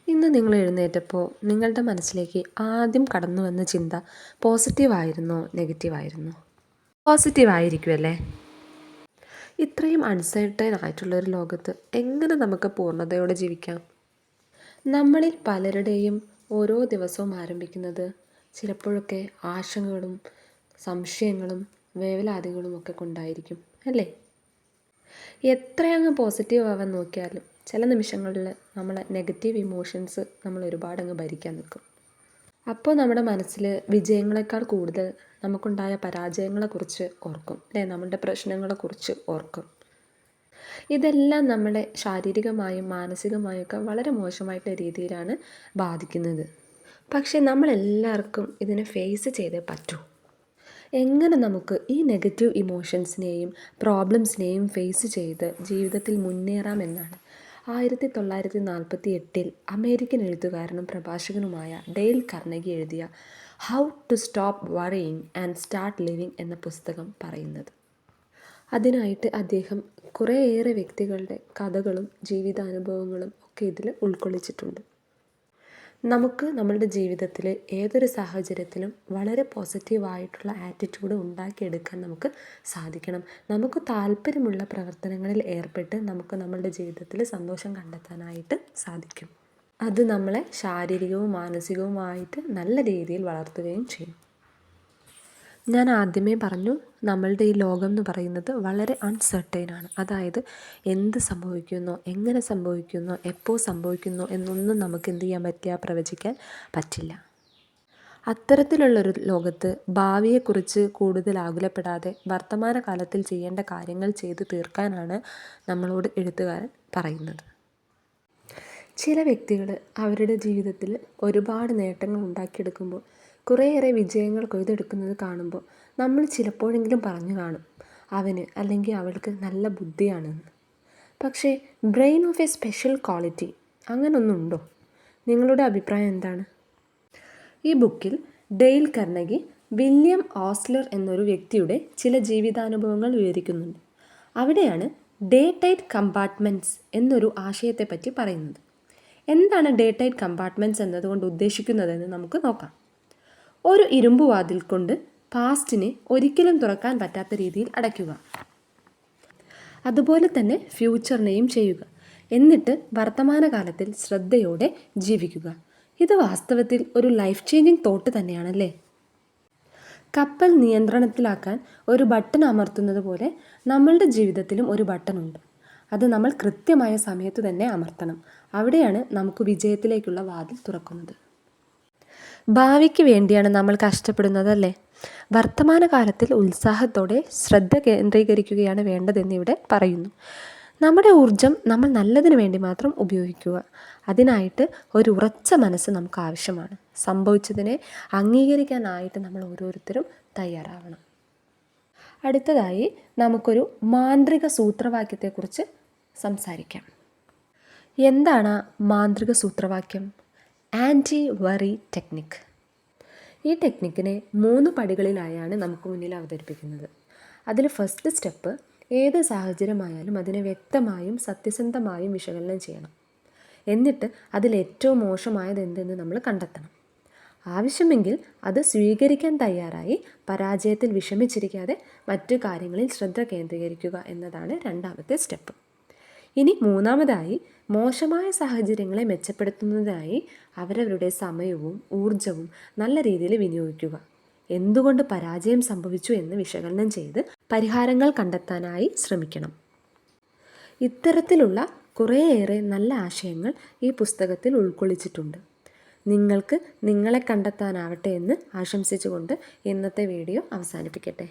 ഇന്ന് നിങ്ങൾ എഴുന്നേറ്റപ്പോൾ നിങ്ങളുടെ മനസ്സിലേക്ക് ആദ്യം കടന്നു വന്ന ചിന്ത പോസിറ്റീവായിരുന്നോ നെഗറ്റീവായിരുന്നോ? പോസിറ്റീവായിരിക്കുമല്ലേ? ഇത്രയും അൺസർട്ടൈൻ ആയിട്ടുള്ളൊരു ലോകത്ത് എങ്ങനെ നമുക്ക് പൂർണ്ണതയോടെ ജീവിക്കാം? നമ്മളിൽ പലരുടെയും ഓരോ ദിവസവും ആരംഭിക്കുന്നത് ചിലപ്പോഴൊക്കെ ആശങ്കകളും സംശയങ്ങളും വേവലാതികളും ഒക്കെ കൊണ്ടായിരിക്കും അല്ലേ? എത്രയങ്ങ് പോസിറ്റീവ് ആവാൻ നോക്കിയാലും ചില നിമിഷങ്ങളിൽ നമ്മളെ നെഗറ്റീവ് ഇമോഷൻസ് നമ്മൾ ഒരുപാടങ്ങ് ഭരിക്കാൻ നിൽക്കും. അപ്പോൾ നമ്മുടെ മനസ്സിൽ വിജയങ്ങളെക്കാൾ കൂടുതൽ നമുക്കുണ്ടായ പരാജയങ്ങളെക്കുറിച്ച് ഓർക്കും അല്ലേ? നമ്മുടെ പ്രശ്നങ്ങളെക്കുറിച്ച് ഓർക്കും. ഇതെല്ലാം നമ്മളെ ശാരീരികമായും മാനസികമായും ഒക്കെ വളരെ മോശമായിട്ടുള്ള രീതിയിലാണ് ബാധിക്കുന്നത്. പക്ഷേ നമ്മളെല്ലാവർക്കും ഇതിനെ ഫേസ് ചെയ്തേ പറ്റൂ. എങ്ങനെ നമുക്ക് ഈ നെഗറ്റീവ് ഇമോഷൻസിനെയും പ്രോബ്ലംസിനെയും ഫേസ് ചെയ്ത് ജീവിതത്തിൽ മുന്നേറാമെന്നാണ് 1948 അമേരിക്കൻ എഴുത്തുകാരനും പ്രഭാഷകനുമായ ഡെയ്ൽ കാർനെഗി എഴുതിയ how to stop worrying and start living എന്ന പുസ്തകം പറയുന്നത്. അതിനായിട്ട് അദ്ദേഹം കുറേയേറെ വ്യക്തികളുടെ കഥകളും ജീവിതാനുഭവങ്ങളും ഒക്കെ ഇതിൽ ഉൾക്കൊള്ളിച്ചിട്ടുണ്ട്. നമുക്ക് നമ്മളുടെ ജീവിതത്തിൽ ഏതൊരു സാഹചര്യത്തിലും വളരെ പോസിറ്റീവായിട്ടുള്ള ആറ്റിറ്റ്യൂഡ് ഉണ്ടാക്കിയെടുക്കാൻ നമുക്ക് സാധിക്കണം. നമുക്ക് താല്പര്യമുള്ള പ്രവർത്തനങ്ങളിൽ ഏർപ്പെട്ട് നമുക്ക് നമ്മളുടെ ജീവിതത്തിൽ സന്തോഷം കണ്ടെത്താനായിട്ട് സാധിക്കും. അത് നമ്മളെ ശാരീരികവും മാനസികവുമായിട്ട് നല്ല രീതിയിൽ വളർത്തുകയും ചെയ്യും. ഞാൻ ആദ്യമേ പറഞ്ഞു, നമ്മളുടെ ഈ ലോകം എന്ന് പറയുന്നത് വളരെ അൺസർട്ടൈനാണ്. അതായത് എന്ത് സംഭവിക്കുന്നോ, എങ്ങനെ സംഭവിക്കുന്നോ, എപ്പോൾ സംഭവിക്കുന്നോ എന്നൊന്നും നമുക്ക് എന്ത് ചെയ്യാൻ പറ്റില്ല, പ്രവചിക്കാൻ പറ്റില്ല. അത്തരത്തിലുള്ളൊരു ലോകത്ത് ഭാവിയെക്കുറിച്ച് കൂടുതൽ ആകുലപ്പെടാതെ വർത്തമാനകാലത്തിൽ ചെയ്യേണ്ട കാര്യങ്ങൾ ചെയ്ത് തീർക്കാനാണ് നമ്മളോട് എഴുത്തുകാരൻ പറയുന്നത്. ചില വ്യക്തികൾ അവരുടെ ജീവിതത്തിൽ ഒരുപാട് നേട്ടങ്ങൾ ഉണ്ടാക്കിയെടുക്കുമ്പോൾ കുറേയേറെ വിജയങ്ങൾ കൊയ്തെടുക്കുന്നത് കാണുമ്പോൾ നമ്മൾ ചിലപ്പോഴെങ്കിലും പറഞ്ഞു കാണും, അവന് അല്ലെങ്കിൽ അവൾക്ക് നല്ല ബുദ്ധിയാണെന്ന്. പക്ഷേ brain of a special quality അങ്ങനൊന്നുണ്ടോ? നിങ്ങളുടെ അഭിപ്രായം എന്താണ്? ഈ ബുക്കിൽ ഡെയ്ൽ കാർനെഗി വില്യം ഓസ്ലർ എന്നൊരു വ്യക്തിയുടെ ചില ജീവിതാനുഭവങ്ങൾ വിവരിക്കുന്നുണ്ട്. അവിടെയാണ് ഡേ ടൈറ്റ് കമ്പാർട്ട്മെൻറ്റ്സ് എന്നൊരു ആശയത്തെപ്പറ്റി പറയുന്നത്. എന്താണ് ഡേ ടൈറ്റ് കമ്പാർട്ട്മെൻറ്റ്സ് എന്നതുകൊണ്ട് ഉദ്ദേശിക്കുന്നതെന്ന് നമുക്ക് നോക്കാം. ഒരു ഇരുമ്പ് വാതിൽ കൊണ്ട് പാസ്റ്റിനെ ഒരിക്കലും തുറക്കാൻ പറ്റാത്ത രീതിയിൽ അടയ്ക്കുക. അതുപോലെ തന്നെ ഫ്യൂച്ചറിനെയും ചെയ്യുക. എന്നിട്ട് വർത്തമാനകാലത്തിൽ ശ്രദ്ധയോടെ ജീവിക്കുക. ഇത് വാസ്തവത്തിൽ ഒരു ലൈഫ് ചേഞ്ചിങ് തോട്ട് തന്നെയാണല്ലേ? കപ്പൽ നിയന്ത്രണത്തിലാക്കാൻ ഒരു ബട്ടൺ അമർത്തുന്നത് പോലെ നമ്മളുടെ ജീവിതത്തിലും ഒരു ബട്ടണുണ്ട്. അത് നമ്മൾ കൃത്യമായ സമയത്ത് തന്നെ അമർത്തണം. അവിടെയാണ് നമുക്ക് വിജയത്തിലേക്കുള്ള വാതിൽ തുറക്കുന്നത്. ഭാവിക്ക് വേണ്ടിയാണ് നമ്മൾ കഷ്ടപ്പെടുന്നതല്ലേ? വർത്തമാനകാലത്തിൽ ഉത്സാഹത്തോടെ ശ്രദ്ധ കേന്ദ്രീകരിക്കുകയാണ് വേണ്ടതെന്ന് ഇവിടെ പറയുന്നു. നമ്മുടെ ഊർജം നമ്മൾ നല്ലതിന് വേണ്ടി മാത്രം ഉപയോഗിക്കുക. അതിനായിട്ട് ഒരു ഉറച്ച മനസ്സ് നമുക്ക് ആവശ്യമാണ്. സംഭവിച്ചതിനെ അംഗീകരിക്കാനായിട്ട് നമ്മൾ ഓരോരുത്തരും തയ്യാറാവണം. അടുത്തതായി നമുക്കൊരു മാന്ത്രിക സൂത്രവാക്യത്തെക്കുറിച്ച് സംസാരിക്കാം. എന്താണ് മാന്ത്രിക സൂത്രവാക്യം? Anti worry technique. ഈ ടെക്നിക്കിനെ 3 പടികളിലായാണ് നമുക്ക് മുന്നിൽ അവതരിപ്പിക്കുന്നത്. അതിൽ ഫസ്റ്റ് സ്റ്റെപ്പ്, ഏത് സാഹചര്യമായാലും അതിനെ വ്യക്തമായും സത്യസന്ധമായും വിശകലനം ചെയ്യണം. എന്നിട്ട് അതിലേറ്റവും മോശമായത് എന്തെന്ന് നമ്മൾ കണ്ടെത്തണം. ആവശ്യമെങ്കിൽ അത് സ്വീകരിക്കാൻ തയ്യാറായി പരാജയത്തിൽ വിഷമിച്ചിരിക്കാതെ മറ്റു കാര്യങ്ങളിൽ ശ്രദ്ധ കേന്ദ്രീകരിക്കുക എന്നതാണ് രണ്ടാമത്തെ സ്റ്റെപ്പ്. ഇനി മൂന്നാമതായി, മോശമായ സാഹചര്യങ്ങളെ മെച്ചപ്പെടുത്തുന്നതിനായി അവരവരുടെ സമയവും ഊർജവും നല്ല രീതിയിൽ വിനിയോഗിക്കുക. എന്തുകൊണ്ട് പരാജയം സംഭവിച്ചു എന്ന് വിശകലനം ചെയ്ത് പരിഹാരങ്ങൾ കണ്ടെത്താനായി ശ്രമിക്കണം. ഇത്തരത്തിലുള്ള കുറേയേറെ നല്ല ആശയങ്ങൾ ഈ പുസ്തകത്തിൽ ഉൾക്കൊള്ളിച്ചിട്ടുണ്ട്. നിങ്ങൾക്ക് നിങ്ങളെ കണ്ടെത്താനാവട്ടെ എന്ന് ആശംസിച്ചുകൊണ്ട് ഇന്നത്തെ വീഡിയോ അവസാനിപ്പിക്കട്ടെ.